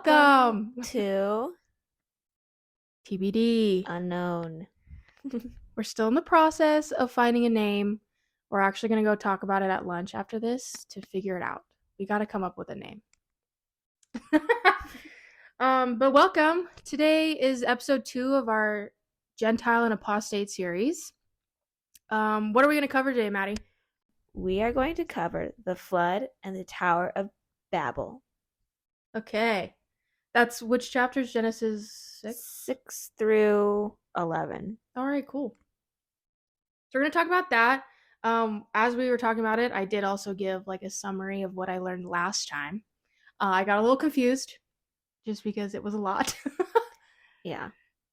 Welcome to TBD. Unknown. We're still in the process of finding a name. We're actually going to go talk about it at lunch after this to figure it out. We got to come up with a name. But welcome. Today is episode 2 of our Gentile The Apostate series. What are we going to cover today, Maddie? We are going to cover the flood and the Tower of Babel. Okay. That's which chapters? Genesis 6? 6 through 11. All right, cool. So we're going to talk about that. As we were talking about it, I did also give like a summary of what I learned last time. I got a little confused just because it was a lot. Yeah.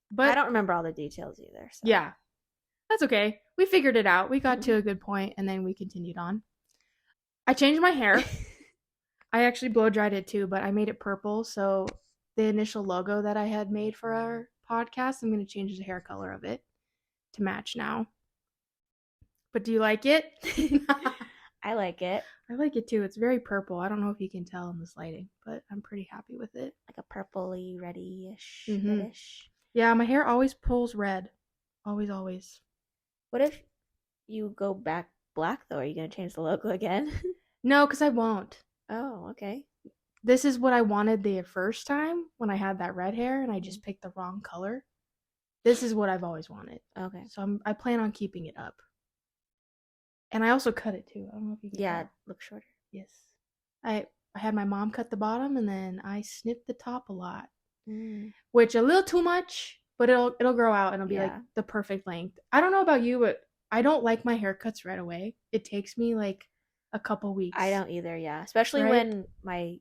But I don't remember all the details either. So. Yeah. That's okay. We figured it out. We got to a good point and then we continued on. I changed my hair. I actually blow dried it too, but I made it purple. So the initial logo that I had made for our podcast, I'm going to change the hair color of it to match now. But do you like it? I like it. I like it too. It's very purple. I don't know if you can tell in this lighting, but I'm pretty happy with it. Like a purpley, reddish, reddish. Yeah, my hair always pulls red. Always, always. What if you go back black though? Are you going to change the logo again? No, because I won't. Oh, okay. This is what I wanted the first time when I had that red hair and I just picked the wrong color. This is what I've always wanted. Okay. So I plan on keeping it up. And I also cut it too. I don't know if you can Yeah, tell. it looks shorter. Yes. I had my mom cut the bottom and then I snipped the top a lot. Which a little too much, but it'll grow out and it'll be like the perfect length. I don't know about you, but I don't like my haircuts right away. It takes me like a couple weeks. I don't either, yeah. Especially when my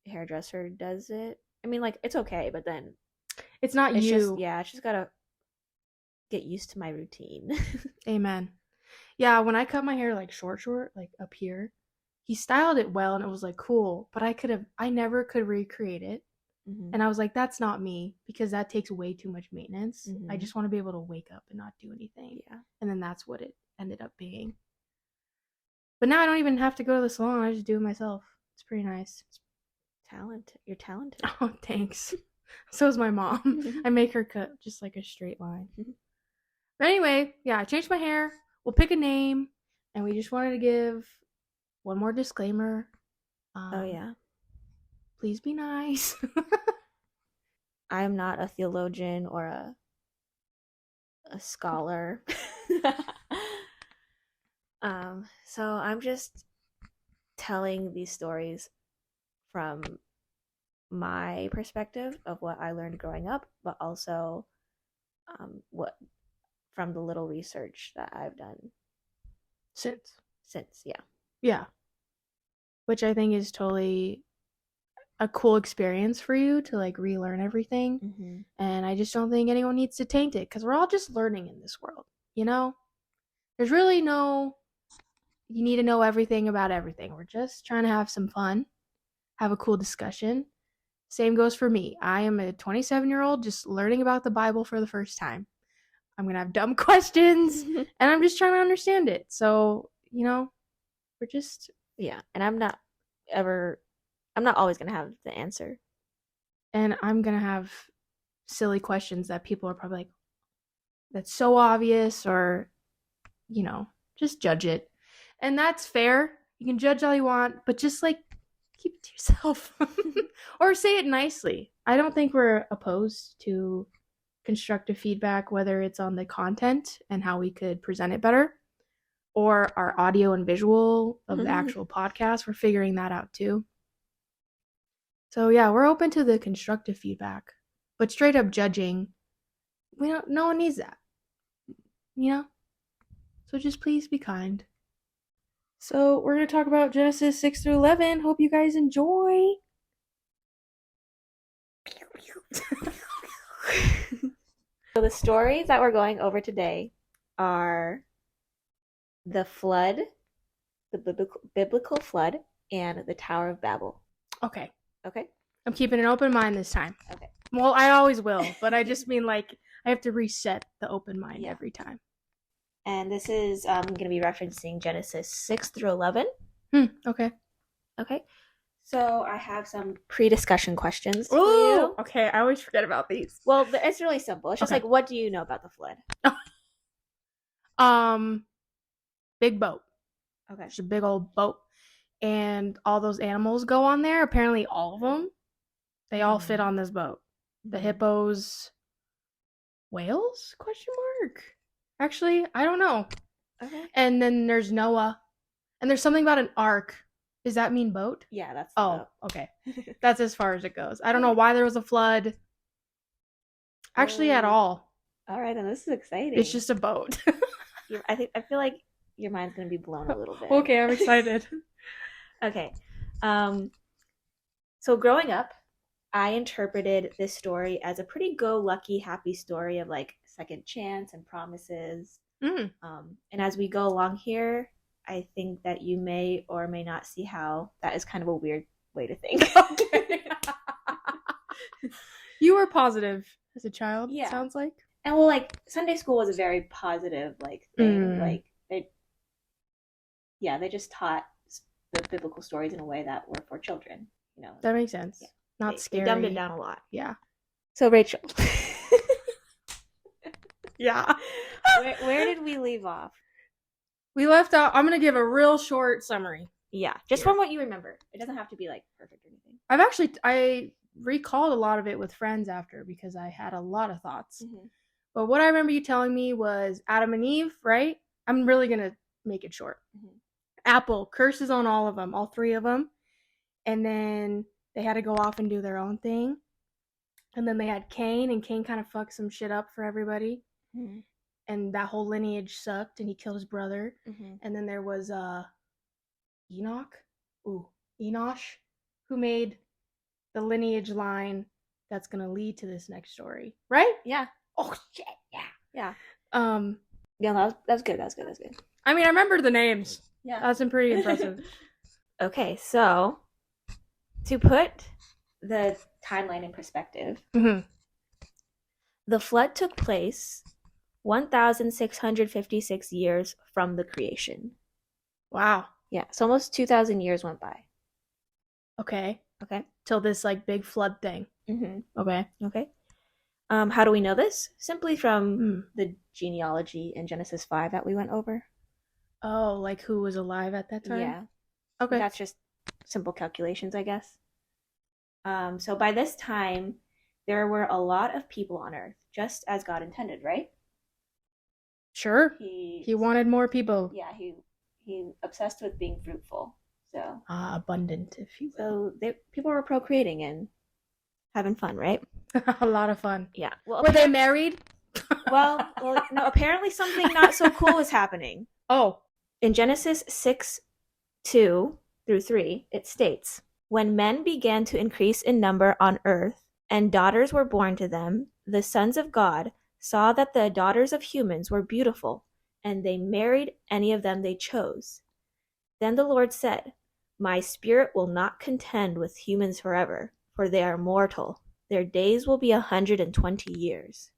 hairdresser does it. I mean, like, it's okay, but then it's not you. It's just gotta get used to my routine. Amen. Yeah, when I cut my hair like short, like up here, he styled it well and it was like cool, but I never could recreate it. And I was like, that's not me because that takes way too much maintenance. I just want to be able to wake up and not do anything. Yeah. And then that's what it ended up being. But now I don't even have to go to the salon. I just do it myself. It's pretty nice. Talented. You're talented. Oh, thanks. So is my mom. I make her cut just like a straight line. But anyway, yeah, I changed my hair. We'll pick a name. And we just wanted to give one more disclaimer. Oh, yeah. Please be nice. I am not a theologian or a scholar. So I'm just telling these stories from my perspective of what I learned growing up, but also what from the little research that I've done since, yeah. Yeah. Which I think is totally a cool experience for you to like relearn everything. And I just don't think anyone needs to taint it because we're all just learning in this world, you know? There's really you need to know everything about everything. We're just trying to have some fun, have a cool discussion. Same goes for me. I am a 27-year-old just learning about the Bible for the first time. I'm going to have dumb questions and I'm just trying to understand it. So, we're just... Yeah, and I'm not always going to have the answer. And I'm going to have silly questions that people are probably like, that's so obvious, or, just judge it. And that's fair. You can judge all you want, but just like keep it to yourself or say it nicely. I don't think we're opposed to constructive feedback, whether it's on the content and how we could present it better or our audio and visual of the actual podcast. We're figuring that out too. So yeah, we're open to the constructive feedback, but straight up judging, no one needs that, So just please be kind. So we're going to talk about Genesis 6 through 11. Hope you guys enjoy. So the stories that we're going over today are the flood, the biblical flood, and the Tower of Babel. Okay. Okay? I'm keeping an open mind this time. Okay. Well, I always will, but I just mean like I have to reset the open mind every time. And this is going to be referencing Genesis 6 through 11. Okay. Okay. So I have some pre-discussion questions for you. Okay. I always forget about these. Well, it's really simple. It's just Okay. like, what do you know about the flood? Big boat. Okay. It's a big old boat, and all those animals go on there. Apparently, all of them. They all fit on this boat. The hippos, whales? Question mark. Actually, I don't know. Okay. And then there's Noah, and there's something about an ark. Does that mean boat? Yeah, that's the Oh, boat. okay. That's as far as it goes. I don't know why there was a flood. Actually, at all. All right, then this is exciting. It's just a boat. I feel like your mind's gonna be blown a little bit. Okay, I'm excited. Okay. So growing up, I interpreted this story as a pretty go-lucky, happy story of like second chance and promises. Mm. And as we go along here, I think that you may or may not see how that is kind of a weird way to think. Okay. You were positive as a child, Yeah. It sounds like. And well, like Sunday school was a very positive like thing. Like they just taught the biblical stories in a way that were for children. You know, That makes sense. Yeah. Not scary. They dumbed it down a lot. Yeah. So Rachel, Yeah. where did we leave off? We left out. I'm gonna give a real short summary. Yeah, just from what you remember. It doesn't have to be like perfect or anything. I recalled a lot of it with friends after because I had a lot of thoughts. Mm-hmm. But what I remember you telling me was Adam and Eve, right? I'm really gonna make it short. Mm-hmm. Apple curses on all of them, all three of them, and then they had to go off and do their own thing. And then they had Cain, and Cain kind of fucked some shit up for everybody. Mm-hmm. And that whole lineage sucked, and he killed his brother. Mm-hmm. And then there was Enosh, who made the lineage line that's gonna lead to this next story, right? Yeah. Oh shit, yeah. Yeah. Yeah, that's good. That's good. I mean, I remember the names. Yeah. That's pretty impressive. Okay, so to put the timeline in perspective, Mm-hmm. the flood took place 1,656 years from the creation. Wow. Yeah, so almost 2,000 years went by. Okay. Okay. Till this like big flood thing. Mm-hmm. Okay. Okay. How do we know this? Simply from the genealogy in Genesis 5 that we went over. Oh, like who was alive at that time? Yeah. Okay. That's just simple calculations, I guess. So by this time, there were a lot of people on Earth, just as God intended, right? Sure. He wanted more people. Yeah, he obsessed with being fruitful. So abundant, if you will. So people were procreating and having fun, right? A lot of fun. Yeah. Well, were they married? well, no. Apparently, something not so cool is happening. Oh. In Genesis 6:2-3, it states, "When men began to increase in number on earth, and daughters were born to them, the sons of God saw that the daughters of humans were beautiful, and they married any of them they chose. Then the Lord said, 'My spirit will not contend with humans forever, for they are mortal. Their days will be 120 years.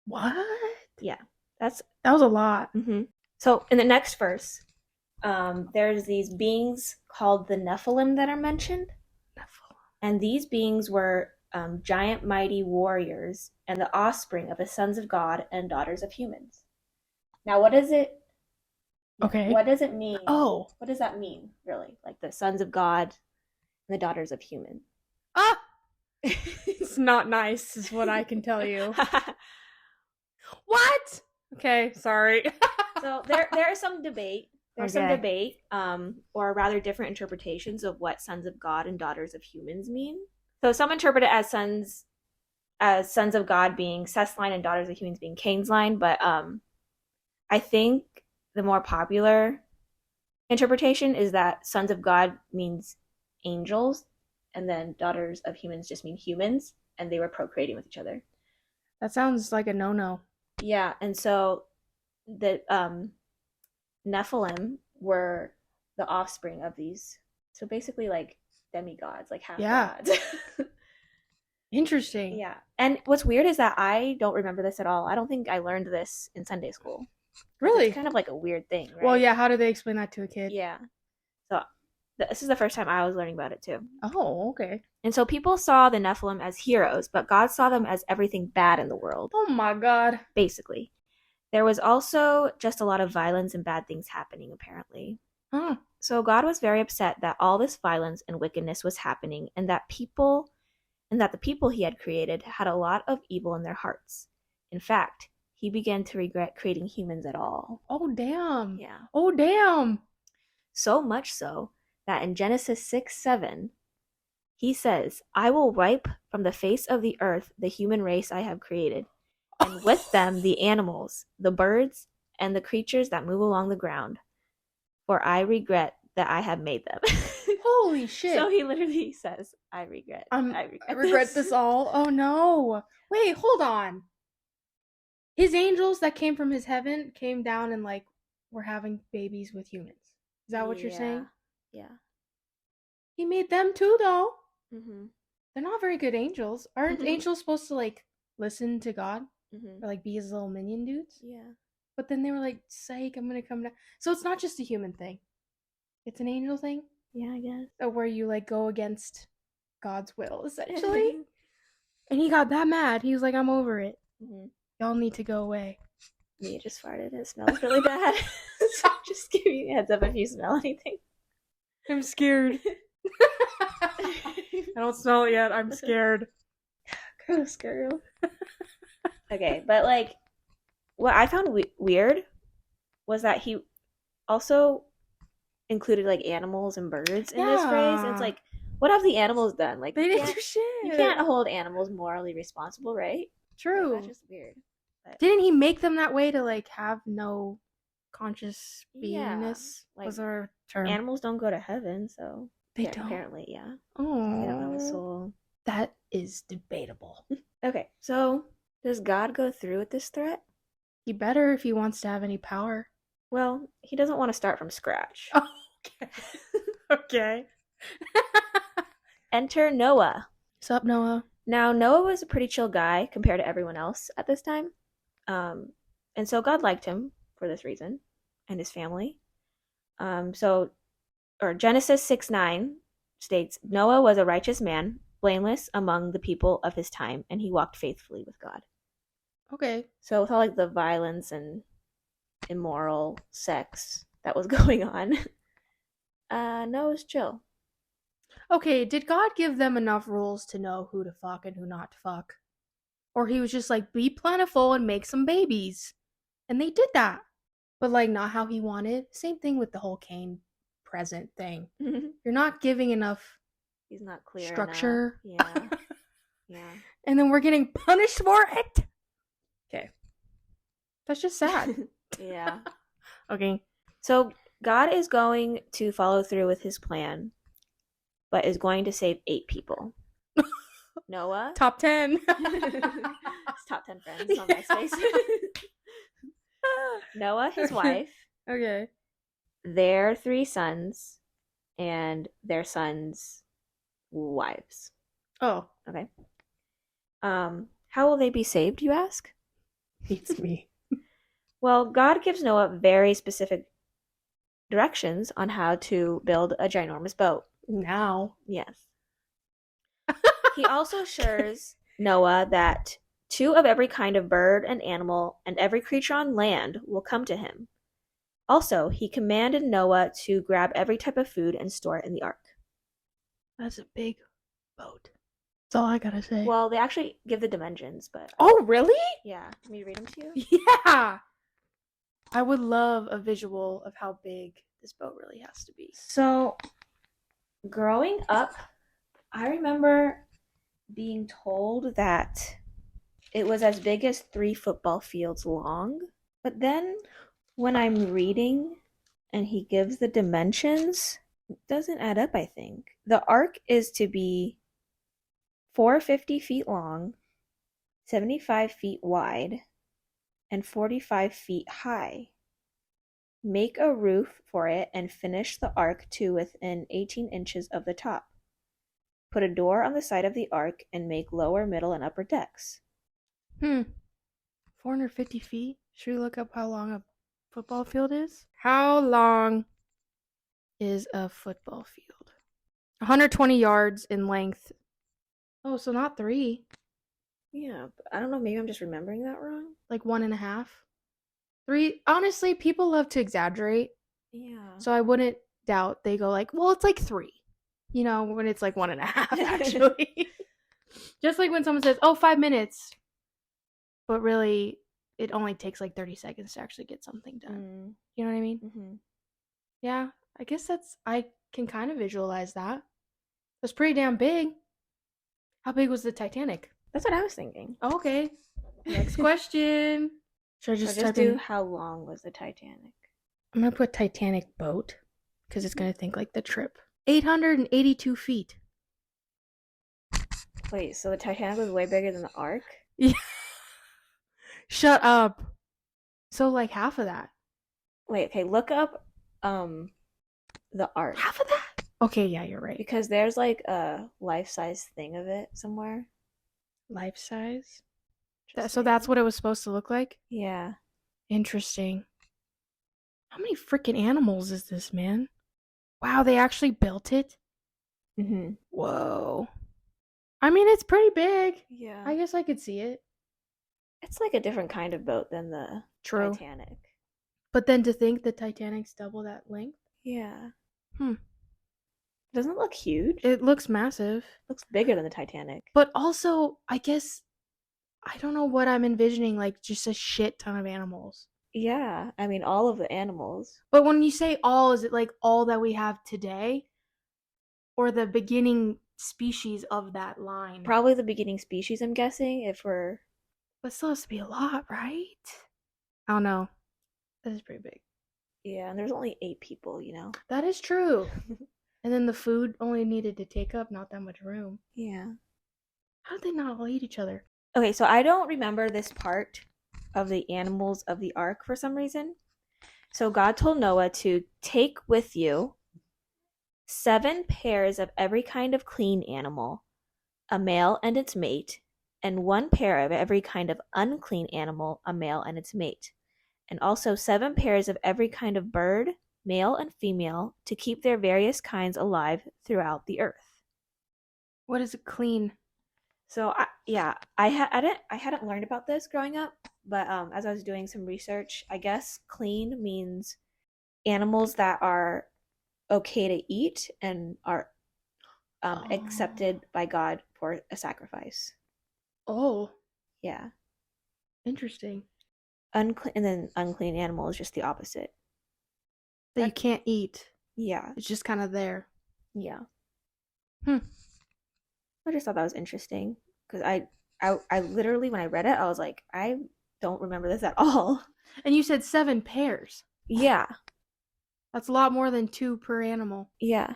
What? Yeah, that was a lot. Mm-hmm. So in the next verse, there's these beings called the Nephilim that are mentioned. And these beings were giant mighty warriors and the offspring of the sons of God and daughters of humans. Now, what does it mean? Oh. What does that mean, really? Like the sons of God and the daughters of humans. Ah! It's not nice, is what I can tell you. What? Okay, sorry. So there is some debate. There's some debate, or rather different interpretations of what sons of God and daughters of humans mean. So some interpret it as sons of God being Seth's line and daughters of humans being Cain's line, but I think the more popular interpretation is that sons of God means angels, and then daughters of humans just mean humans, and they were procreating with each other. That sounds like a no-no. Yeah, and so the Nephilim were the offspring of these. So basically like demigods, like half gods. Interesting. Yeah. And what's weird is that I don't remember this at all. I don't think I learned this in Sunday school. Really? It's kind of like a weird thing, right? Well, yeah, how do they explain that to a kid? Yeah. So This is the first time I was learning about it too. Oh, okay. And so people saw the Nephilim as heroes, but God saw them as everything bad in the world. Oh my God. Basically. There was also just a lot of violence and bad things happening, apparently. Huh. So God was very upset that all this violence and wickedness was happening, and that the people he had created had a lot of evil in their hearts. In fact, he began to regret creating humans at all. Oh, damn. Yeah. Oh, damn. So much so that in Genesis 6:7, he says, I will wipe from the face of the earth the human race I have created, and with them the animals, the birds, and the creatures that move along the ground, for I regret that I have made them. Holy shit. So he literally says, I regret this all. Oh no. Wait, hold on. His angels that came from his heaven came down and like were having babies with humans. Is that what you're saying? Yeah. He made them too, though. Mm-hmm. They're not very good angels. Aren't angels supposed to like listen to God Mm-hmm. or like be his little minion dudes? Yeah. But then they were like, "Psych, I'm gonna come down." So it's not just a human thing; it's an angel thing. Yeah, I guess. Where you like go against God's will, essentially. And he got that mad. He was like, "I'm over it. Mm-hmm. Y'all need to go away." You just farted. It smells really bad. So just give you a heads up if you smell anything. I'm scared. I don't smell it yet. I'm scared. Gross, girl. Okay, but like, what I found weird was that he also included like animals and birds in this phrase. And it's like, what have the animals done? Like, they didn't do shit. You can't hold animals morally responsible, right? True. Like, that's just weird. But didn't he make them that way to like have no conscious beingness? Like, was our term. Animals don't go to heaven, so they don't. Apparently, yeah. Oh, they don't have a soul. That is debatable. Okay, so does God go through with this threat? He better if he wants to have any power. Well, he doesn't want to start from scratch. Oh, okay. Okay. Enter Noah. Sup, Noah? Now, Noah was a pretty chill guy compared to everyone else at this time. And so God liked him for this reason, and his family. Genesis 6:9 states, Noah was a righteous man, blameless among the people of his time, and he walked faithfully with God. Okay. So with all like the violence and immoral sex that was going on, Noah's chill. Okay, did God give them enough rules to know who to fuck and who not to fuck? Or he was just like, be plentiful and make some babies. And they did that. But like not how he wanted. Same thing with the whole Cain present thing. You're not giving enough He's not clear structure. Enough. Yeah. Yeah. And then we're getting punished for it. Okay. That's just sad. Yeah. Okay. So God is going to follow through with his plan, but is going to save 8 people. Noah. Top 10. It's top 10 friends on MySpace. Noah, his wife. Okay. Their 3 sons, and their sons' wives. Oh. Okay. How will they be saved, you ask? Beats me. Well, God gives Noah very specific directions on how to build a ginormous boat. Now. Yes. He also assures Noah that 2 of every kind of bird and animal and every creature on land will come to him. Also, he commanded Noah to grab every type of food and store it in the ark. That's a big boat. That's all I gotta say. Well, they actually give the dimensions, but... Oh, really? Yeah. Can we read them to you? Yeah! I would love a visual of how big this boat really has to be. So, growing up, I remember being told that it was as big as 3 football fields long. But then, when I'm reading and he gives the dimensions, it doesn't add up, I think. The ark is to be 450 feet long, 75 feet wide, and 45 feet high. Make a roof for it and finish the ark to within 18 inches of the top. Put a door on the side of the ark and make lower, middle, and upper decks. 450 feet? Should we look up how long a football field is? How long is a football field. 120 yards in length. Oh, so not 3. Yeah, but I don't know. Maybe I'm just remembering that wrong. Like 1.5. 3. Honestly, people love to exaggerate. Yeah. So I wouldn't doubt they go like, well, it's like 3. You know, when it's like 1.5 actually. Just like when someone says, oh, 5 minutes. But really, it only takes like 30 seconds to actually get something done. You know what I mean? Mm-hmm. Yeah, I guess I can kind of visualize that. It was pretty damn big. How big was the Titanic? That's what I was thinking. Oh, okay. Next question. Should I Just type do in? how long was the Titanic? I'm going to put Titanic boat because it's going to think like the trip. 882 feet. Wait, so the Titanic was way bigger than the Ark? Yeah. Shut up. So like half of that. Wait, okay, look up the Ark. Half of that? Okay, yeah, you're right. Because there's like a life-size thing of it somewhere. Life size? Just So saying. that's what it was supposed to look like? Yeah. Interesting. How many freaking animals is this, man? Wow, they actually built it? Mm-hmm. Whoa. I mean, it's pretty big. Yeah. I guess I could see it. It's like a different kind of boat than the True. Titanic. But then to think the Titanic's double that length? Yeah. Hmm. Doesn't it look huge? It looks massive. Looks bigger than the Titanic. But also, I guess, I don't know what I'm envisioning, like just a shit ton of animals. Yeah, I mean all of the animals. But when you say all, is it like all that we have today? Or the beginning species of that line? Probably the beginning species, I'm guessing, if we're... But still has to be a lot, right? I don't know. That is pretty big. Yeah, and there's only 8 people, you know? That is true. And then the food only needed to take up not that much room. Yeah. How did they not all eat each other? Okay, so I don't remember this part of the animals of the ark for some reason. So God told Noah to take with you 7 pairs of every kind of clean animal, a male and its mate, and 1 pair of every kind of unclean animal, a male and its mate, and also 7 pairs of every kind of bird, male and female, to keep their various kinds alive throughout the earth. What is it clean? So I hadn't learned about this growing up, but as I was doing some research, I guess clean means animals that are okay to eat and are accepted by God for a sacrifice. Oh. Yeah. Interesting. Unclean, and then unclean animal is just the opposite. That you can't eat. Yeah. It's just kind of there. Yeah. Hmm. I just thought that was interesting because I literally, when I read it, I was like, I don't remember this at all. And you said 7 pairs. Yeah. That's a lot more than 2 per animal. Yeah.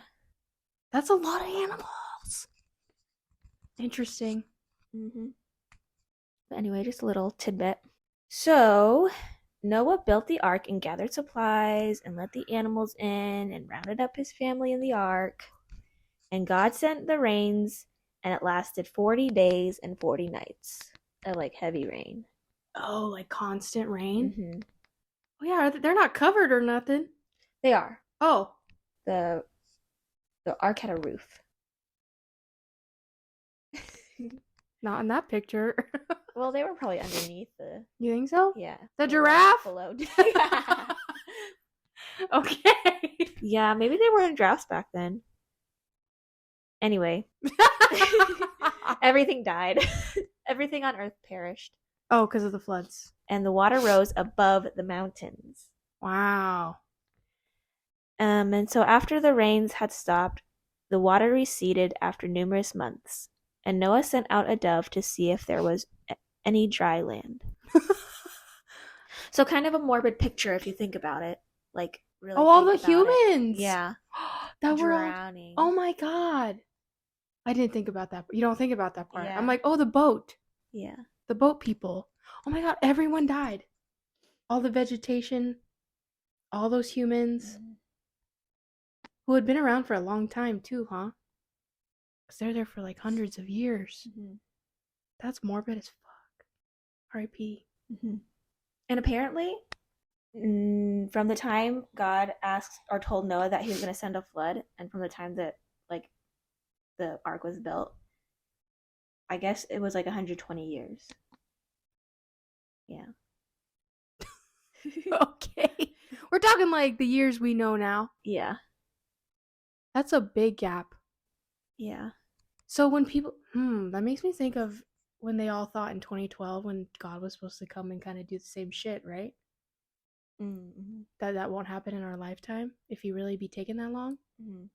That's a lot of animals. Interesting. Mm-hmm. But anyway, just a little tidbit. So Noah built the ark and gathered supplies and let the animals in and rounded up his family in the ark. And God sent the rains, and it lasted 40 days and 40 nights of like heavy rain. Oh, like constant rain? Mm-hmm. Oh yeah, they're not covered or nothing. They are. Oh. The ark had a roof. Not in that picture. Well, they were probably underneath the... You think so? Yeah. The giraffe? Below. Okay. Yeah, maybe they were in giraffes back then. Anyway. Everything died. Everything on earth perished. Oh, because of the floods. And the water rose above the mountains. Wow. And so after the rains had stopped, the water receded after numerous months. And Noah sent out a dove to see if there was any dry land. So kind of a morbid picture if you think about it. Like, really. Oh, all the humans. Yeah. That were drowning. Oh my god. I didn't think about that. You don't think about that part. Yeah. I'm like, oh, the boat. Yeah. The boat people. Oh my god, everyone died. All the vegetation, all those humans who had been around for a long time too, huh? Because they're there for like hundreds of years. Mm-hmm. That's morbid as fuck. R.I.P. Mm-hmm. And apparently, From the time God asked or told Noah that he was going to send a flood, and from the time that like the ark was built, I guess it was like 120 years. Yeah. Okay. We're talking like the years we know now. Yeah. That's a big gap. Yeah. So when people, that makes me think of when they all thought in 2012 when God was supposed to come and kind of do the same shit, right? Mm-hmm. That won't happen in our lifetime if he really be taking that long. Mm-hmm.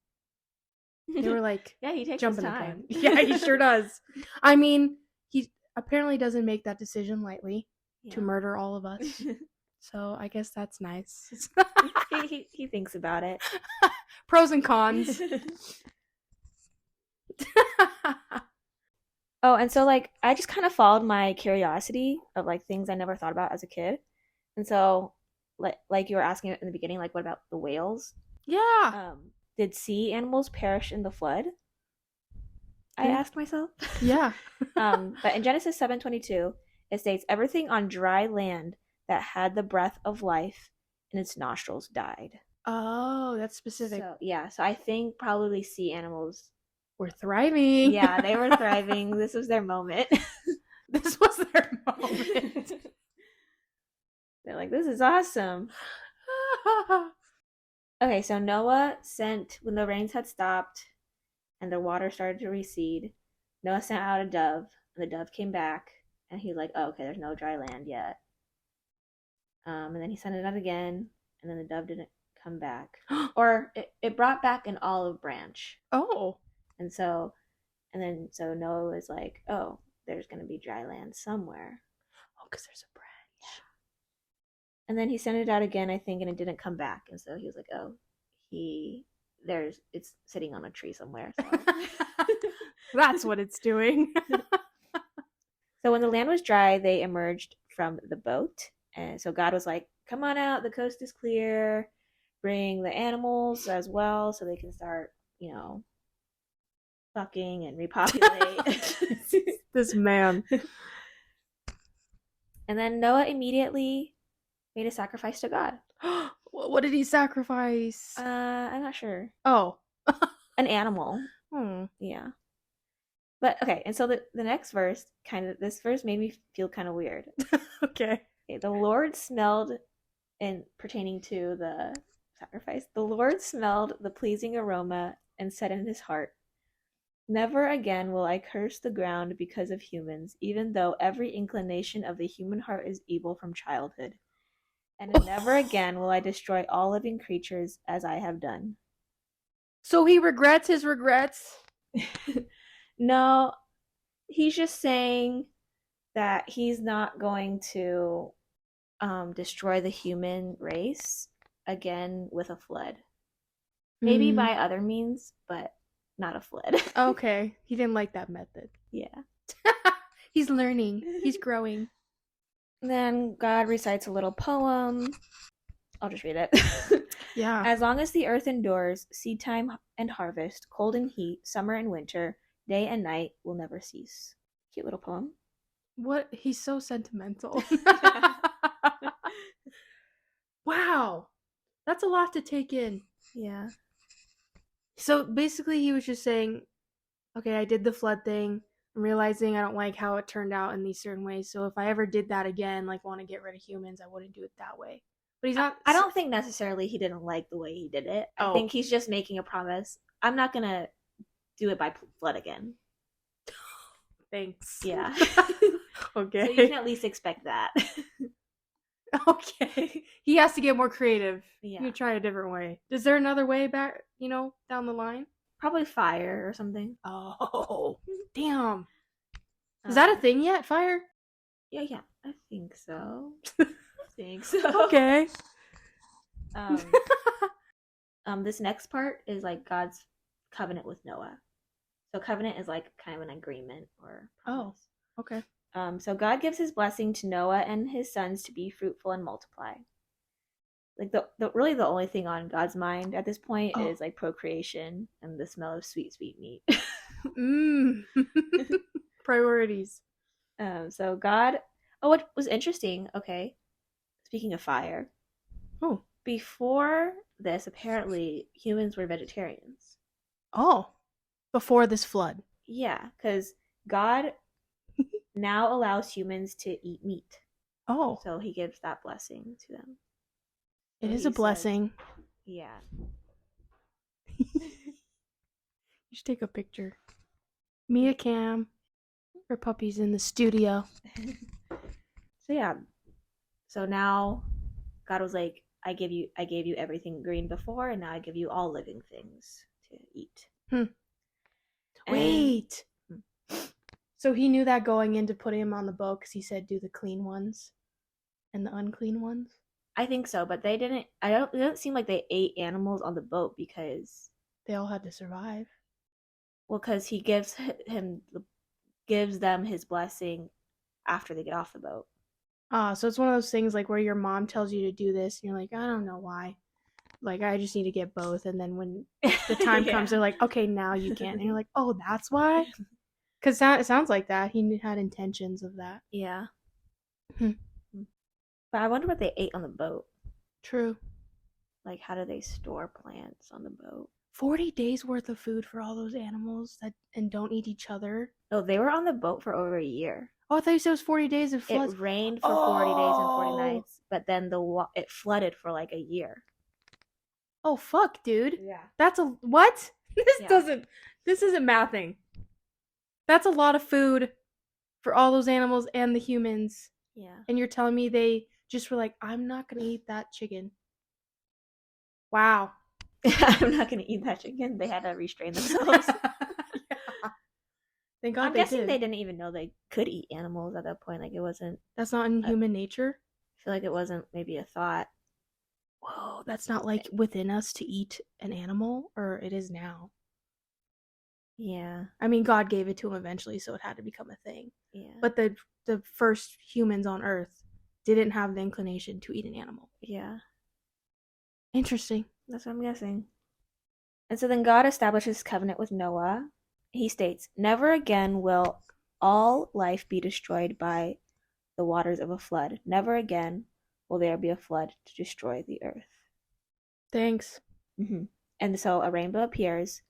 They were like, yeah, he takes jumping his the time. gun. Yeah, he sure does. I mean, he apparently doesn't make that decision lightly to murder all of us. So I guess that's nice. he thinks about it. Pros and cons. Oh, and so like I just kind of followed my curiosity of like things I never thought about as a kid. And so like you were asking in the beginning, like what about the whales? Yeah. Did sea animals perish in the flood? I asked myself. Yeah. But in Genesis 7:22, it states everything on dry land that had the breath of life in its nostrils died. Oh, that's specific. So yeah, so I think probably sea animals were thriving. Yeah, they were thriving. This was their moment. This was their moment. They're like, this is awesome. Okay, so Noah sent, when the rains had stopped and the water started to recede, Noah sent out a dove, and the dove came back, and he's like, oh, okay, there's no dry land yet. And then he sent it out again, and then the dove didn't come back. Or it brought back an olive branch. Oh. And so Noah was like, oh, there's going to be dry land somewhere. Oh, because there's a branch. And then he sent it out again, I think, and it didn't come back. And so he was like, oh, it's sitting on a tree somewhere. So. That's what it's doing. So when the land was dry, they emerged from the boat. And so God was like, come on out, the coast is clear. Bring the animals as well so they can start, fucking and repopulate. This man. And then Noah immediately made a sacrifice to God. What did he sacrifice? I'm not sure. Oh. An animal. Yeah. But okay, and so the next verse, this verse made me feel kind of weird. Okay. The Lord smelled, and pertaining to the sacrifice, the Lord smelled the pleasing aroma and said in his heart, never again will I curse the ground because of humans, even though every inclination of the human heart is evil from childhood. And never again will I destroy all living creatures as I have done. So he regrets his regrets? No, he's just saying that he's not going to destroy the human race again with a flood. Maybe by other means, but not a flood. Okay. He didn't like that method. Yeah. He's learning. He's growing. Then God recites a little poem. I'll just read it. Yeah. As long as the earth endures, seed time and harvest, cold and heat, summer and winter, day and night will never cease. Cute little poem. What? He's so sentimental. Wow. That's a lot to take in. Yeah. So basically he was just saying, okay, I did the flood thing. I'm realizing I don't like how it turned out in these certain ways. So if I ever did that again, like want to get rid of humans, I wouldn't do it that way. But he's not. I don't think necessarily he didn't like the way he did it. I think he's just making a promise. I'm not going to do it by flood again. Thanks. Yeah. Okay. So you can at least expect that. Okay. He has to get more creative. Yeah. You try a different way. Is there another way back, down the line? Probably fire or something. Oh, damn. Is that a thing yet, fire? Yeah. I think so. Okay. This next part is like God's covenant with Noah. So covenant is like kind of an agreement or promise. Oh, okay. So God gives his blessing to Noah and his sons to be fruitful and multiply. Like the really the only thing on God's mind at this point is like procreation and the smell of sweet meat. Priorities. So God. Oh, what was interesting? Okay, speaking of fire, Oh. Before this, apparently humans were vegetarians. Oh. Before this flood. Yeah, because God now allows humans to eat meat. Oh. So he gives that blessing to them. It So is he a says, blessing. yeah. You should take a picture. Mia Cam. Her puppy's in the studio. So yeah. So now God was like, I gave you everything green before, and now I give you all living things to eat. Wait. And, So he knew that going into putting him on the boat because he said do the clean ones and the unclean ones? I think so, but they didn't. It doesn't seem like they ate animals on the boat because, They all had to survive. well, because he gives them his blessing after they get off the boat. So it's one of those things like where your mom tells you to do this and you're like, I don't know why. Like, I just need to get both. And then when the time comes, they're like, okay, now you can. And you're like, oh, that's why? Because it sounds like that. He had intentions of that. Yeah. Hmm. But I wonder what they ate on the boat. True. Like, how do they store plants on the boat? 40 days worth of food for all those animals and don't eat each other. No, they were on the boat for over a year. Oh, I thought you said it was 40 days of floods. It rained for 40 days and 40 nights, but then it flooded for like a year. Oh, fuck, dude. Yeah. That's a what? This isn't mathing. That's a lot of food for all those animals and the humans. Yeah. And you're telling me they just were like, I'm not going to eat that chicken. Wow. I'm not going to eat that chicken. They had to restrain themselves. Yeah. Thank God I'm guessing they didn't even know they could eat animals at that point. Like, it wasn't. That's not in human nature. I feel like it wasn't maybe a thought. Whoa, that's not like within us to eat an animal, or it is now. Yeah. I mean, God gave it to him eventually, so it had to become a thing. Yeah. But the first humans on Earth didn't have the inclination to eat an animal. Yeah. Interesting. That's what I'm guessing. And so then God establishes covenant with Noah. He states, never again will all life be destroyed by the waters of a flood. Never again will there be a flood to destroy the earth. Thanks. Mm-hmm. And so a rainbow appears,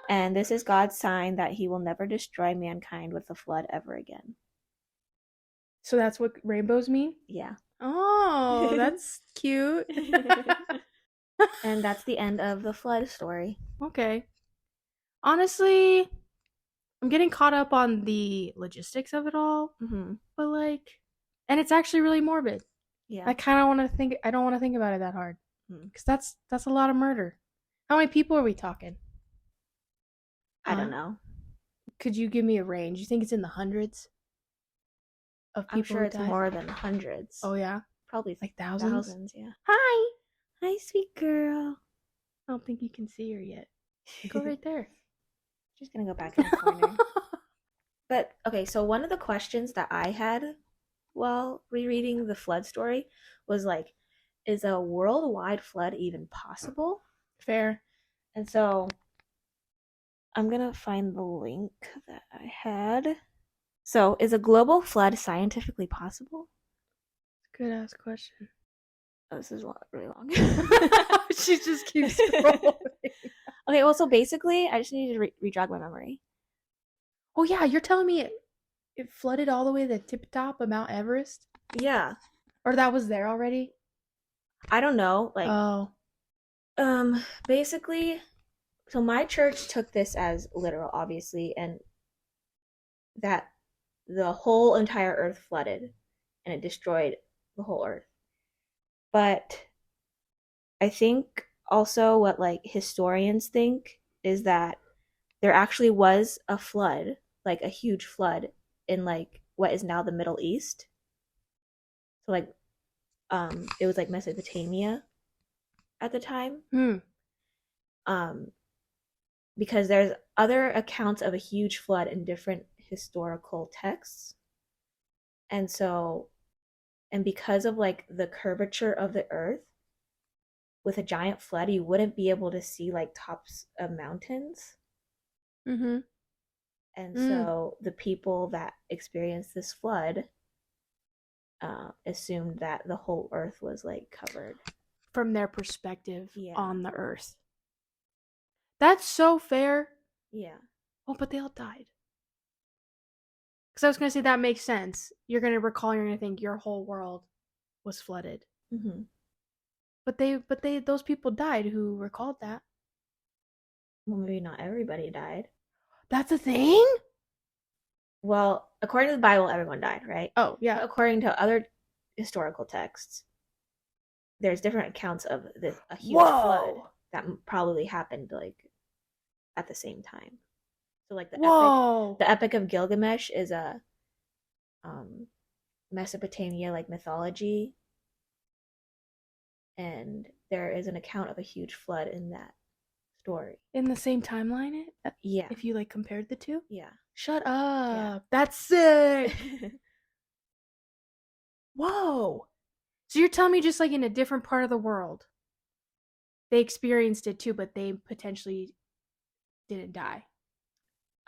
and this is God's sign that he will never destroy mankind with a flood ever again. So that's what rainbows mean? Yeah. Oh, that's cute. And that's the end of the flood story. Okay. Honestly, I'm getting caught up on the logistics of it all. Mm-hmm. But like, and it's actually really morbid. Yeah. I kind of want to think. I don't want to think about it that hard because that's a lot of murder. How many people are we talking? I don't know. Could you give me a range? You think it's in the hundreds of people? I'm sure it's more than hundreds. Oh yeah, probably like thousands. Thousands, yeah. Hi, sweet girl. I don't think you can see her yet. Go right there. She's gonna go back in the corner. But okay, so one of the questions that I had while rereading the flood story was like, is a worldwide flood even possible? Fair. And so I'm gonna find the link that I had. So, is a global flood scientifically possible? Good ass question. Oh, this is really long. She just keeps scrolling. Okay, well, so basically, I just need to re-jog my memory. Oh yeah, you're telling me it flooded all the way to the tip top of Mount Everest? Yeah. Or that was there already? I don't know. Like, oh. Basically, so my church took this as literal, obviously, and that the whole entire earth flooded and it destroyed the whole earth. But I think also what like historians think is that there actually was a flood, like a huge flood in like what is now the Middle East. So like it was like Mesopotamia at the time. Because there's other accounts of a huge flood in different historical texts. And so, and because of like the curvature of the earth, with a giant flood, you wouldn't be able to see like tops of mountains. Mm-hmm. And so the people that experienced this flood assumed that the whole earth was like covered. from their perspective Yeah. on the earth. That's so fair. Yeah. Oh, but they all died. Because I was going to say that makes sense. You're going to recall, you're going to think your whole world was flooded. Mm-hmm. But those people died who recalled that. Well, maybe not everybody died. That's a thing? Well, according to the Bible, everyone died, right? Oh, yeah. But according to other historical texts, there's different accounts of a huge flood that probably happened like at the same time. So like the Epic of Gilgamesh is a Mesopotamia like mythology, and there is an account of a huge flood in that story. In the same timeline? Yeah. If you like compared the two? Yeah. Shut up. Yeah. That's sick. Whoa. So you're telling me just like in a different part of the world, they experienced it too, but they potentially didn't die.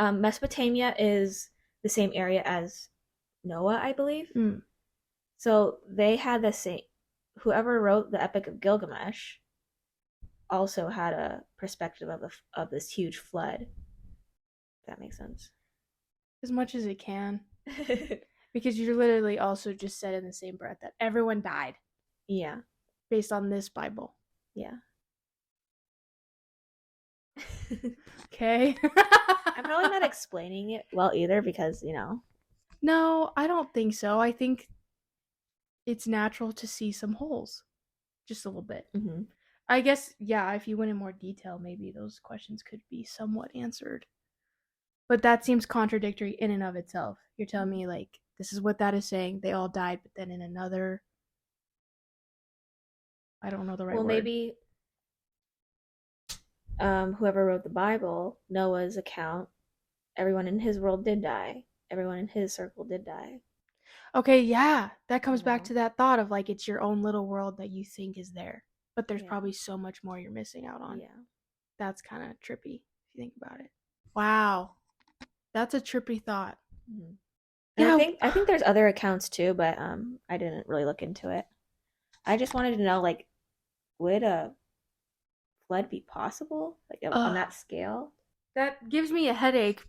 Mesopotamia is the same area as Noah, I believe. Mm. So they had the same. Whoever wrote the Epic of Gilgamesh also had a perspective of this huge flood. If that makes sense. As much as it can. Because you literally also just said in the same breath that everyone died. Yeah. Based on this Bible. Yeah. Okay. I'm probably not explaining it well either because, No, I don't think so. I think it's natural to see some holes. Just a little bit. Mm-hmm. I guess, yeah, if you went in more detail, maybe those questions could be somewhat answered. But that seems contradictory in and of itself. You're telling me, like, this is what that is saying. They all died, but then in another... I don't know the right word. Well, maybe whoever wrote the Bible, Noah's account, everyone in his world did die. Everyone in his circle did die. Okay, yeah. That comes back to that thought of, like, it's your own little world that you think is there. But there's probably so much more you're missing out on. Yeah. That's kind of trippy, if you think about it. Wow. That's a trippy thought. Mm-hmm. Yeah, I think there's other accounts too, but I didn't really look into it. I just wanted to know, like, would a flood be possible, like on that scale? That gives me a headache,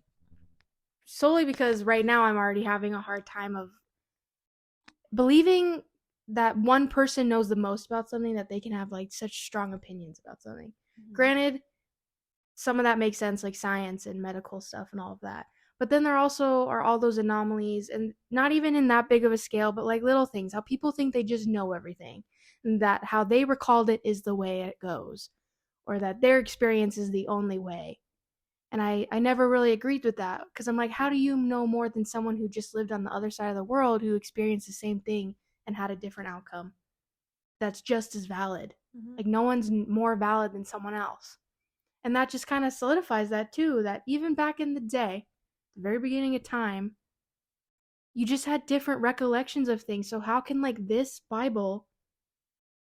solely because right now I'm already having a hard time of believing that one person knows the most about something, that they can have like such strong opinions about something. Mm-hmm. Granted, some of that makes sense, like science and medical stuff and all of that. But then there also are all those anomalies, and not even in that big of a scale, but like little things, how people think they just know everything, and that how they recalled it is the way it goes, or that their experience is the only way. And I never really agreed with that, because I'm like, how do you know more than someone who just lived on the other side of the world, who experienced the same thing and had a different outcome that's just as valid? Mm-hmm. Like, no one's more valid than someone else. And that just kind of solidifies that too, that even back in the day, the very beginning of time, you just had different recollections of things. So how can like this Bible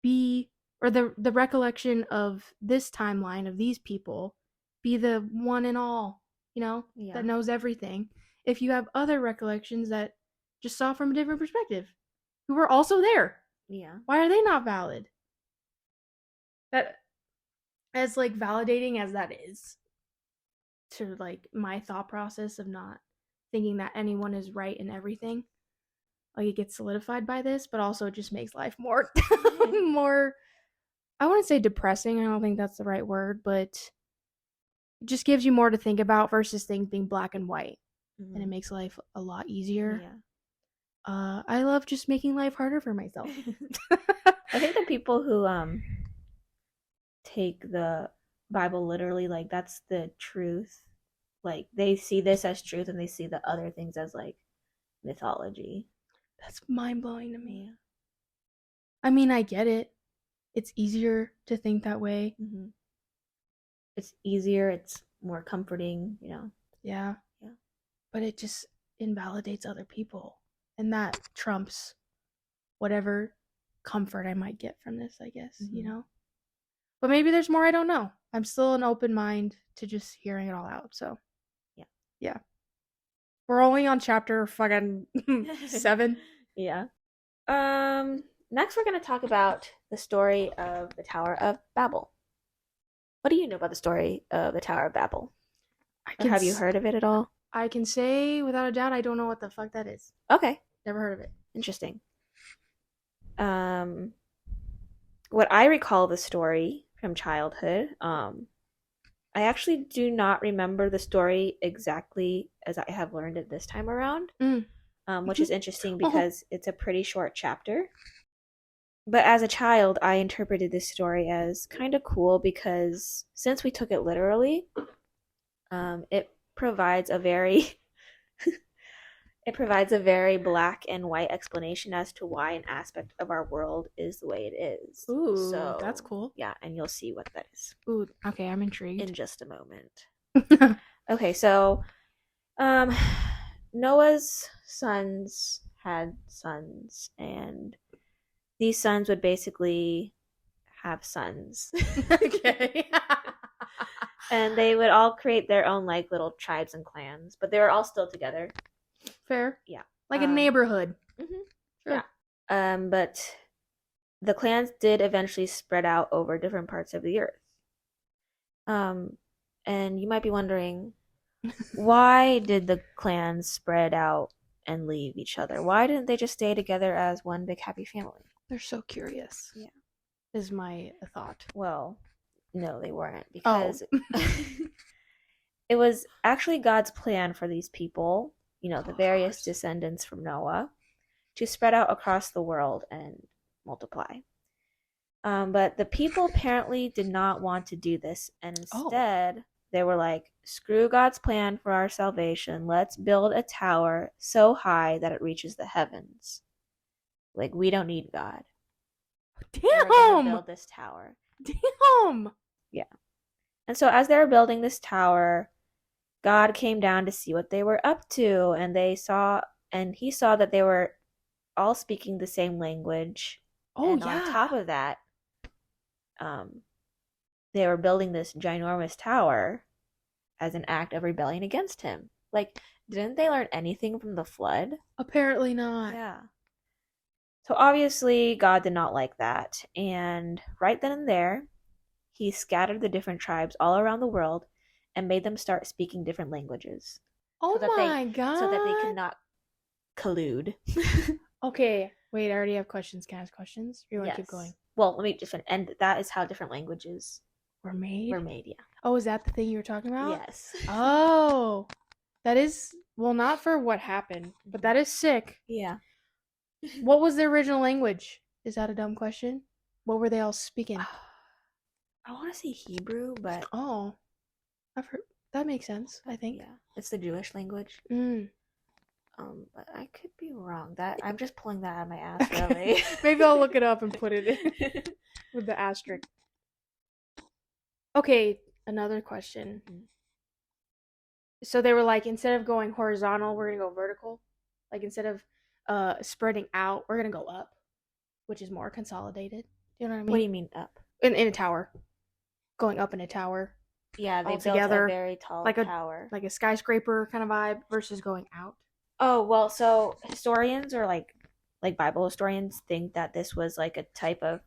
be, or the recollection of this timeline of these people be the one and all, that knows everything, if you have other recollections that just saw from a different perspective, who were also there? Yeah. Why are they not valid? That, as like validating as that is to like my thought process of not thinking that anyone is right in everything, like, it gets solidified by this, but also it just makes life more more, I wouldn't say depressing, I don't think that's the right word, but it just gives you more to think about versus things being black and white. Mm-hmm. And it makes life a lot easier. Yeah. I love just making life harder for myself. I think the people who take the Bible literally, like, that's the truth. Like, they see this as truth and they see the other things as like mythology. That's mind-blowing to me. Yeah. I mean, I get it. It's easier to think that way. Mm-hmm. It's easier, it's more comforting, Yeah. But it just invalidates other people, and that trumps whatever comfort I might get from this, I guess. Mm-hmm. But maybe there's more I don't know. I'm still an open mind to just hearing it all out. So yeah, we're only on chapter fucking 7. Yeah. next we're going to talk about the story of the Tower of Babel. What do you know about the story of the Tower of Babel? Or have you heard of it at all? I can say without a doubt I don't know what the fuck that is. Okay. Never heard of it. Interesting. What I recall of the story from childhood, I actually do not remember the story exactly as I have learned it this time around, which is interesting because it's a pretty short chapter. But as a child, I interpreted this story as kind of cool because since we took it literally, it provides a very it provides a very black and white explanation as to why an aspect of our world is the way it is. Ooh, so that's cool. Yeah, and you'll see what that is. Ooh, okay, I'm intrigued. In just a moment. Okay, so Noah's sons had sons, and these sons would basically have sons. Okay. And they would all create their own like little tribes and clans, but they were all still together. Fair. Yeah. Like a neighborhood. Mm-hmm. Sure. Yeah. But the clans did eventually spread out over different parts of the earth. And you might be wondering, why did the clans spread out and leave each other? Why didn't they just stay together as one big happy family? They're so curious. Yeah. Is my thought. Well, no, they weren't, because it was actually God's plan for these people, the various descendants from Noah, to spread out across the world and multiply. But the people apparently did not want to do this, and instead they were like, screw God's plan for our salvation. Let's build a tower so high that it reaches the heavens. Like, we don't need God. Damn! We're gonna build this tower. Damn! Yeah. And so as they were building this tower, God came down to see what they were up to, and he saw that they were all speaking the same language. On top of that, they were building this ginormous tower as an act of rebellion against him. Like, didn't they learn anything from the flood? Apparently not. Yeah. So obviously God did not like that, and right then and there, he scattered the different tribes all around the world and made them start speaking different languages. Oh my god. So that they could not collude. Okay, wait, I already have questions. Can I ask questions? Or you want to keep going? Well, let me just finish. And that is how different languages were made? Yeah. Oh, is that the thing you were talking about? Yes. Oh, that is, well, not for what happened, but that is sick. Yeah. What was the original language? Is that a dumb question? What were they all speaking? I want to say Hebrew, but... Oh, I've heard, that makes sense, I think. Yeah, it's the Jewish language. But I could be wrong. That I'm just pulling that out of my ass, really. Maybe I'll look it up and put it in with the asterisk. Okay, another question. So they were like, instead of going horizontal, we're gonna go vertical. Like, instead of spreading out, we're gonna go up, which is more consolidated. Do you know what I mean? What do you mean up? In a tower, going up in a tower. Yeah, they built a very tall tower, like a skyscraper kind of vibe, versus going out. Oh well, so historians or like Bible historians think that this was like a type of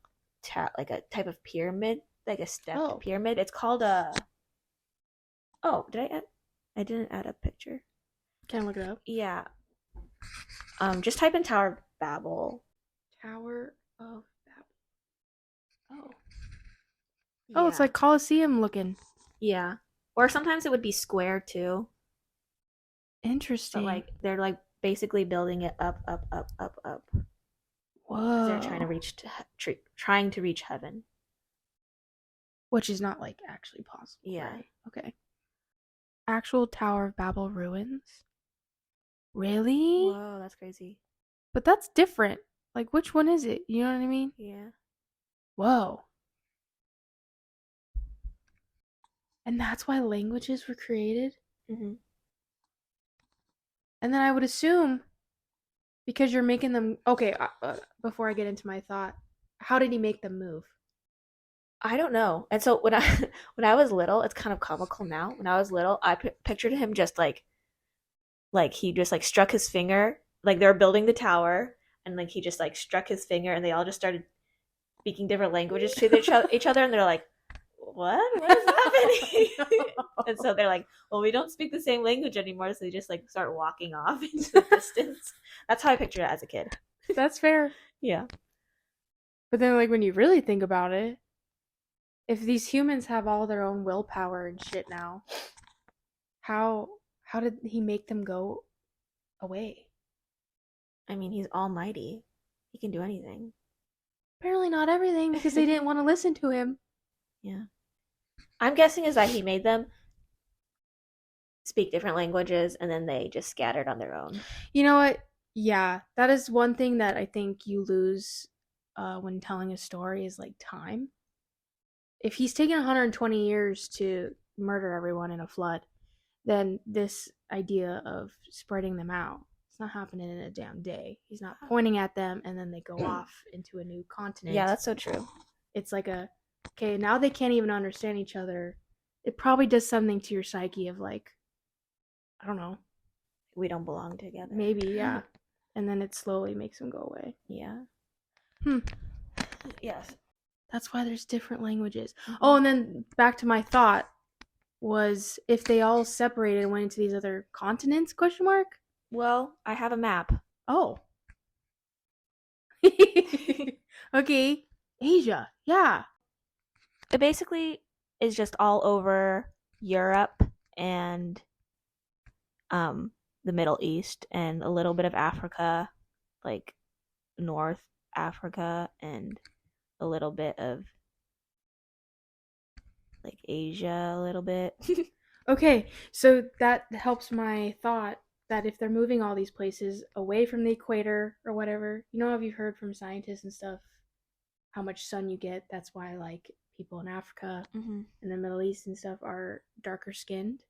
pyramid, like a stepped pyramid. It's called a. Oh, I didn't add a picture. Can I look it up? Yeah. Just type in Tower of Babel. Tower of Babel. Oh. Oh, it's like Colosseum looking. Yeah. Or sometimes it would be square too. Interesting. But like they're like basically building it up. Whoa. They're trying to reach heaven. Which is not like actually possible. Yeah. Right? Okay. Actual Tower of Babel ruins? Really? Whoa, that's crazy. But that's different. Like, which one is it? You know what I mean? Yeah. Whoa. And that's why languages were created? Mm-hmm. And then I would assume, because you're making them... Okay, before I get into my thought, how did he make them move? I don't know. And so when I was little, it's kind of comical now. When I was little, I pictured him just like he just like struck his finger, like they're building the tower, and like he just like struck his finger, and they all just started speaking different languages to each other, and they're like, what is happening? And so they're like, well, we don't speak the same language anymore, so they just like start walking off into the distance. That's how I pictured it as a kid. That's fair. Yeah. But then, like, when you really think about it, if these humans have all their own willpower and shit now, how did he make them go away? I mean, he's almighty. He can do anything. Apparently not everything, because they didn't want to listen to him. Yeah. I'm guessing is that he made them speak different languages, and then they just scattered on their own. You know what? Yeah, that is one thing that I think you lose when telling a story is like time. If he's taken 120 years to murder everyone in a flood, then this idea of spreading them out, it's not happening in a damn day. He's not pointing at them and then they go off into a new continent. Yeah, that's so true. It's like okay, now they can't even understand each other. It probably does something to your psyche of like, I don't know. We don't belong together. Maybe, yeah. And then it slowly makes them go away. Yeah. Yes. That's why there's different languages. Mm-hmm. Oh, and then back to my thought was if they all separated and went into these other continents, ? Well, I have a map. Oh. Okay. Asia. Yeah. It basically is just all over Europe and the Middle East and a little bit of Africa, like North Africa, and a little bit of like Asia a little bit. Okay, so that helps my thought that if they're moving all these places away from the equator or whatever, you know, have you heard from scientists and stuff how much sun you get? That's why like people in Africa and the Middle East and stuff are darker skinned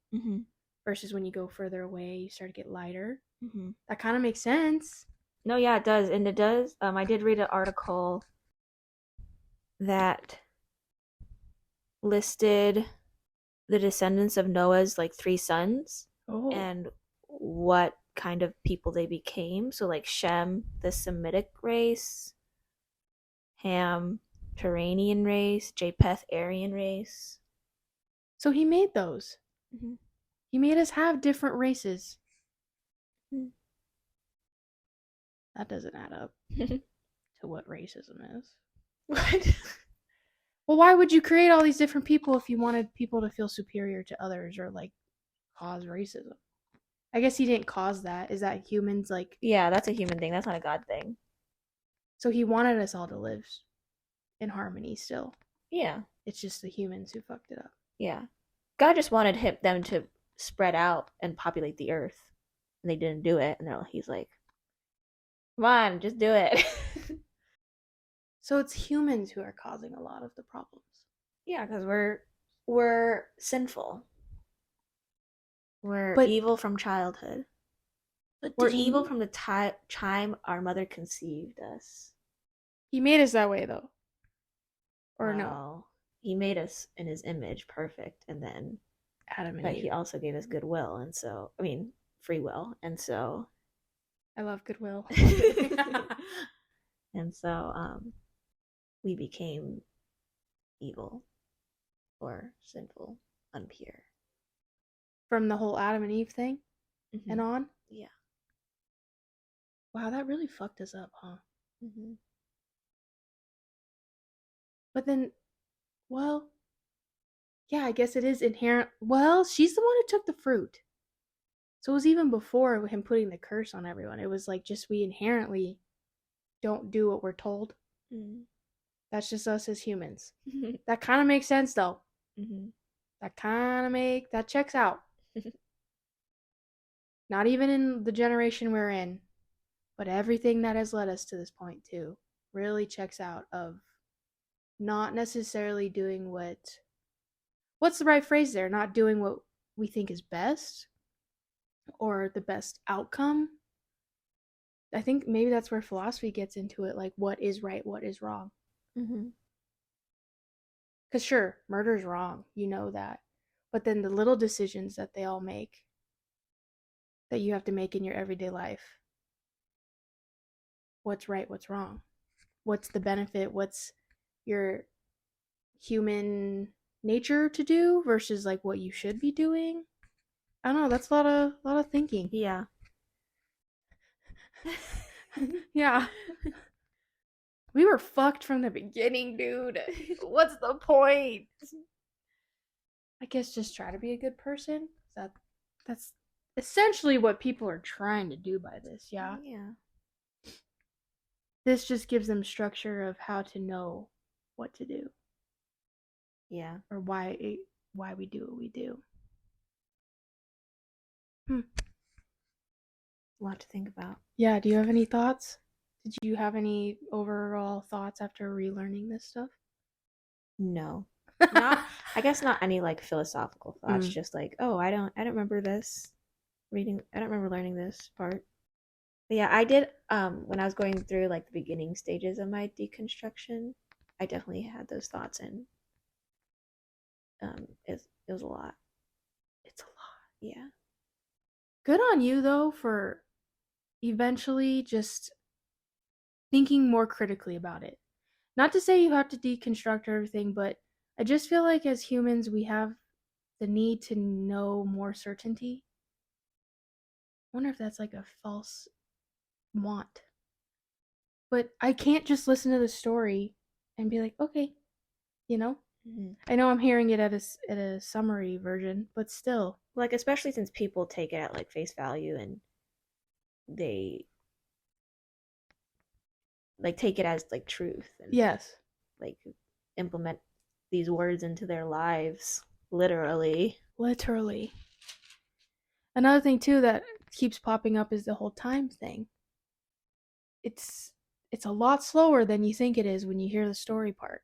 versus when you go further away, you start to get lighter. That kind of makes sense. No, yeah, it does. And it does. I did read an article that listed the descendants of Noah's like 3 sons and what kind of people they became. So like Shem, the Semitic race, Ham, Turanian race, Japheth, Aryan race. So he made those. He made us have different races. That doesn't add up to what racism is. What? Well, why would you create all these different people if you wanted people to feel superior to others or like cause racism? I guess he didn't cause that. Is that humans like... Yeah, that's a human thing. That's not a God thing. So he wanted us all to live in harmony still. Yeah. It's just the humans who fucked it up. Yeah. God just wanted them to spread out and populate the earth. And they didn't do it. And he's like, come on, just do it. So it's humans who are causing a lot of the problems. Yeah, because we're sinful. We're evil from childhood. But we're evil from the time our mother conceived us. He made us that way, though. Or no? He made us in his image, perfect, and then Adam and but Eve. He also gave us goodwill, and so free will, and so I love goodwill. And so we became evil or sinful, unpure. From the whole Adam and Eve thing and on? Yeah. Wow, that really fucked us up, huh? But then, well, yeah, I guess it is inherent. Well, she's the one who took the fruit. So it was even before him putting the curse on everyone. It was like just we inherently don't do what we're told. That's just us as humans. That kind of makes sense, though. That checks out. Not even in the generation we're in, but everything that has led us to this point, too, really checks out of not necessarily doing what's the right phrase there? Not doing what we think is best or the best outcome. I think maybe that's where philosophy gets into it, like what is right, what is wrong. Because sure, murder's wrong, you know that. But then the little decisions that they all make, that you have to make in your everyday life, what's right, what's wrong, what's the benefit, what's your human nature to do versus like what you should be doing. I don't know, that's a lot of thinking. Yeah. Yeah. We were fucked from the beginning, dude. What's the point? I guess just try to be a good person. That's essentially what people are trying to do by this, yeah. Yeah. This just gives them structure of how to know what to do. Yeah. Or why we do what we do. A lot to think about. Yeah, do you have any thoughts? Did you have any overall thoughts after relearning this stuff? No. Not I guess not any like philosophical thoughts, just like, oh, I don't remember this reading. I don't remember learning this part. But yeah, I did when I was going through like the beginning stages of my deconstruction, I definitely had those thoughts, and it was a lot. It's a lot. Yeah. Good on you though for eventually just thinking more critically about it. Not to say you have to deconstruct everything, but I just feel like as humans we have the need to know more certainty. I wonder if that's like a false want. But I can't just listen to the story and be like, okay, you know? Mm-hmm. I know I'm hearing it at a summary version, but still. Like, especially since people take it at like face value and they like take it as like truth and yes, like implement these words into their lives literally. Another thing too that keeps popping up is the whole time thing. It's a lot slower than you think it is when you hear the story part.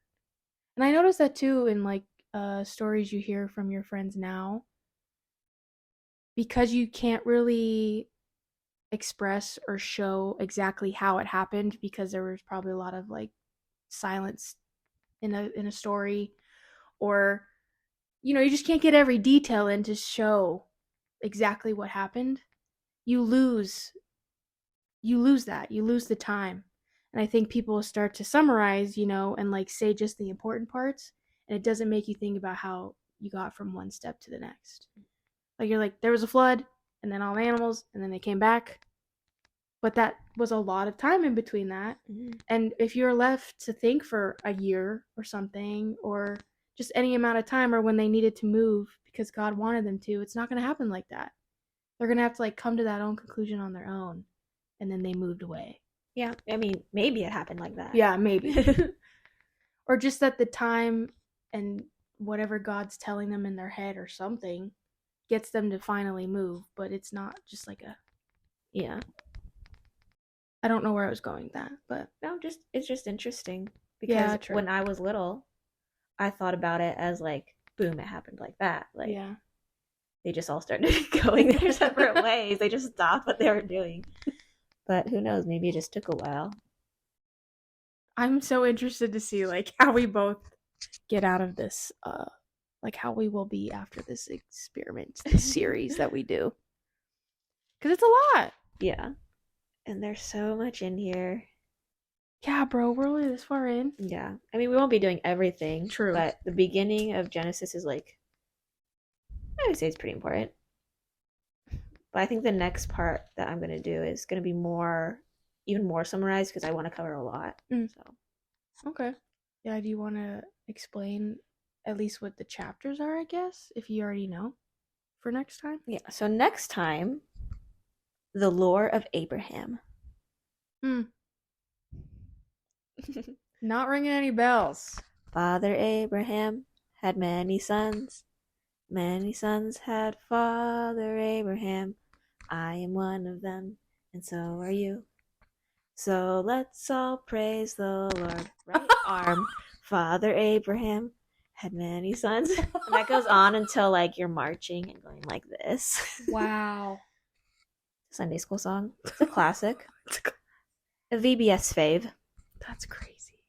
And I noticed that too in like stories you hear from your friends now, because you can't really express or show exactly how it happened because there was probably a lot of like silence in a story, or you just can't get every detail in to show exactly what happened. You lose that. You lose the time. And I think people start to summarize, and like say just the important parts, and it doesn't make you think about how you got from one step to the next. Like you're like, there was a flood, and then all the animals, and then they came back. But that was a lot of time in between that. Mm-hmm. And if you're left to think for a year or something, or just any amount of time, or when they needed to move because God wanted them to, it's not going to happen like that. They're going to have to like come to that own conclusion on their own. And then they moved away. Yeah, I mean, maybe it happened like that. Yeah, maybe. Or just that the time and whatever God's telling them in their head or something gets them to finally move, but it's not just like a... Yeah. I don't know where I was going with that, but... No, it's just interesting. Because when I was little, I thought about it as like, boom, it happened like that. Like, yeah. They just all started going their separate ways. They just stopped what they were doing. But who knows? Maybe it just took a while. I'm so interested to see like how we both get out of this, like how we will be after this experiment, this series that we do. Because it's a lot. Yeah. And there's so much in here. Yeah, bro, we're only this far in. Yeah. I mean, we won't be doing everything. True. But the beginning of Genesis is like, I would say it's pretty important. But I think the next part that I'm going to do is going to be even more summarized because I want to cover a lot. So. Okay. Yeah, do you want to explain at least what the chapters are, I guess, if you already know, for next time? Yeah, so next time, the lore of Abraham. Not ringing any bells. Father Abraham had many sons. Many sons had Father Abraham. I am one of them, and so are you. So let's all praise the Lord. Right arm, Father Abraham had many sons. And that goes on until like you're marching and going like this. Wow. Sunday school song. It's a classic. A VBS fave. That's crazy.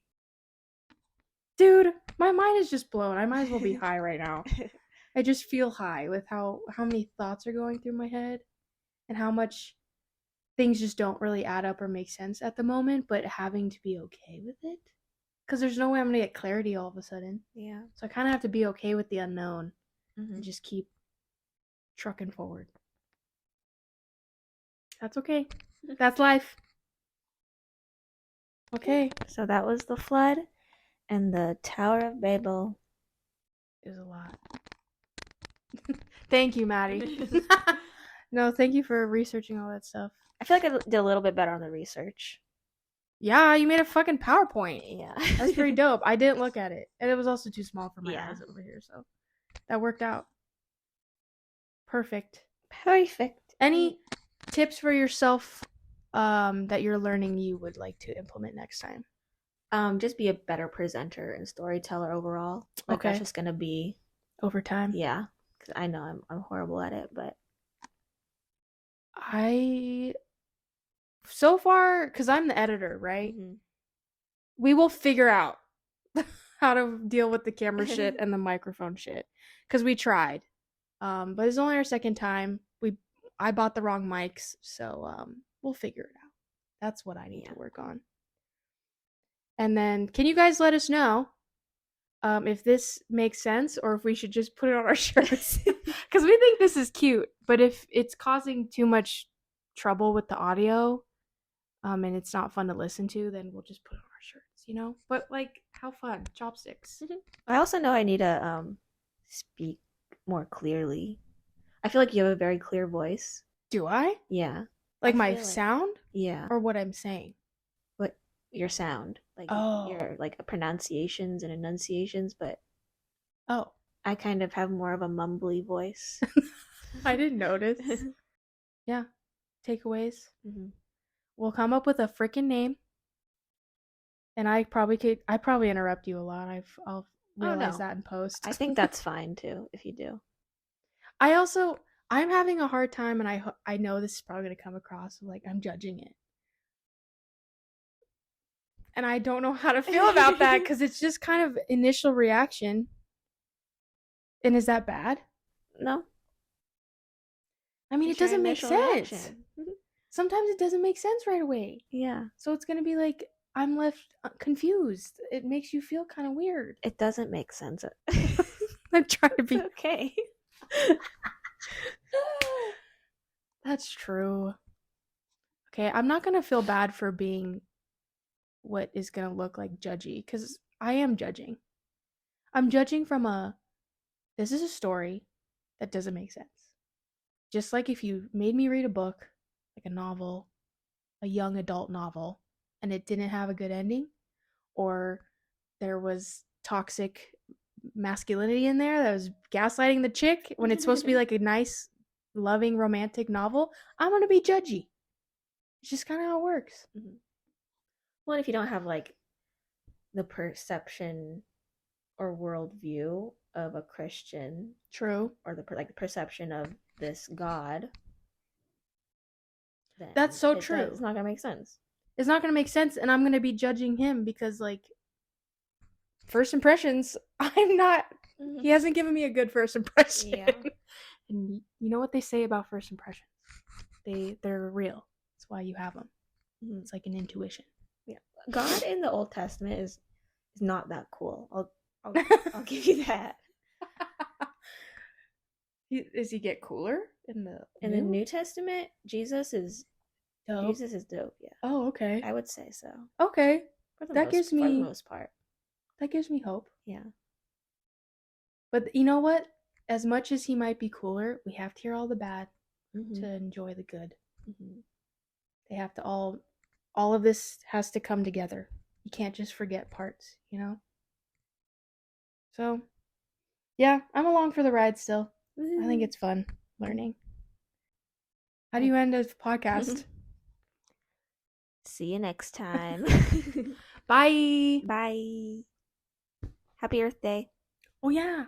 Dude, my mind is just blown. I might as well be high right now. I just feel high with how many thoughts are going through my head and how much things just don't really add up or make sense at the moment, but having to be okay with it. Because there's no way I'm going to get clarity all of a sudden. Yeah. So I kind of have to be okay with the unknown Mm-hmm. and just keep trucking forward. That's okay. That's life. Okay. So that was the flood and the Tower of Babel. It was a lot. Thank you, Maddie. No, thank you for researching all that stuff. I feel like I did a little bit better on the research. Yeah, you made a fucking PowerPoint. Yeah. That's pretty dope. I didn't look at it. And it was also too small for my Yeah. eyes over here, so that worked out. Perfect. Any tips for yourself that you're learning you would like to implement next time? Just be a better presenter and storyteller overall. Like, Okay. that's just gonna be Over time. Yeah, because I know I'm horrible at it, but so far, because I'm the editor, right? mm-hmm. We will figure out how to deal with the camera shit and the microphone shit, because we tried. But it's only our second time. I bought the wrong mics, so we'll figure it out. That's what I need to work on. And then, can you guys let us know if this makes sense or if we should just put it on our shirts? Because we think this is cute, but if it's causing too much trouble with the audio, and it's not fun to listen to, then we'll just put it on our shirts, you know? But, like, how fun. Chopsticks. I also know I need to speak more clearly. I feel like you have a very clear voice. Do I? Yeah. Like my sound? Yeah. Or what I'm saying? What your sound. Like your like pronunciations and enunciations, but I kind of have more of a mumbly voice. I didn't notice. Yeah. Takeaways. Mm-hmm. We'll come up with a freaking name. And I probably interrupt you a lot. I'll realize that in post. I think that's fine too, if you do. I'm having a hard time, and I know this is probably going to come across like I'm judging it. And I don't know how to feel about that, because it's just kind of initial reaction. And is that bad? No. I mean, it doesn't make sense. Sometimes it doesn't make sense right away. Yeah. So it's going to be like, I'm left confused. It makes you feel kind of weird. It doesn't make sense. I'm trying to be okay. That's true. Okay, I'm not going to feel bad for being what is going to look like judgy, because I am judging. I'm judging from this is a story that doesn't make sense. Just like if you made me read a book, like a novel, a young adult novel, and it didn't have a good ending, or there was toxic masculinity in there that was gaslighting the chick when it's supposed to be like a nice, loving, romantic novel, I'm going to be judgy. It's just kind of how it works. Mm-hmm. Well, if you don't have like the perception or worldview of a Christian, true, or the perception of this God, then that's so true. It's not gonna make sense. It's not gonna make sense, and I'm gonna be judging him because, like, first impressions, I'm not. Mm-hmm. He hasn't given me a good first impression. Yeah. And you know what they say about first impressions? They're real. That's why you have them. Mm-hmm. It's like an intuition. Yeah, God in the Old Testament is not that cool. I'll give you that. Does he get cooler in the New Testament? Jesus is dope. Jesus is dope. Yeah. Oh, okay. I would say so. Okay. For the most part. That gives me hope. Yeah. But you know what? As much as he might be cooler, we have to hear all the bad to enjoy the good. Mm-hmm. They have to all of this has to come together. You can't just forget parts, you know? So, yeah, I'm along for the ride still. I think it's fun learning. How do you end a podcast? See you next time. Bye. Bye. Happy Earth Day. Oh, yeah.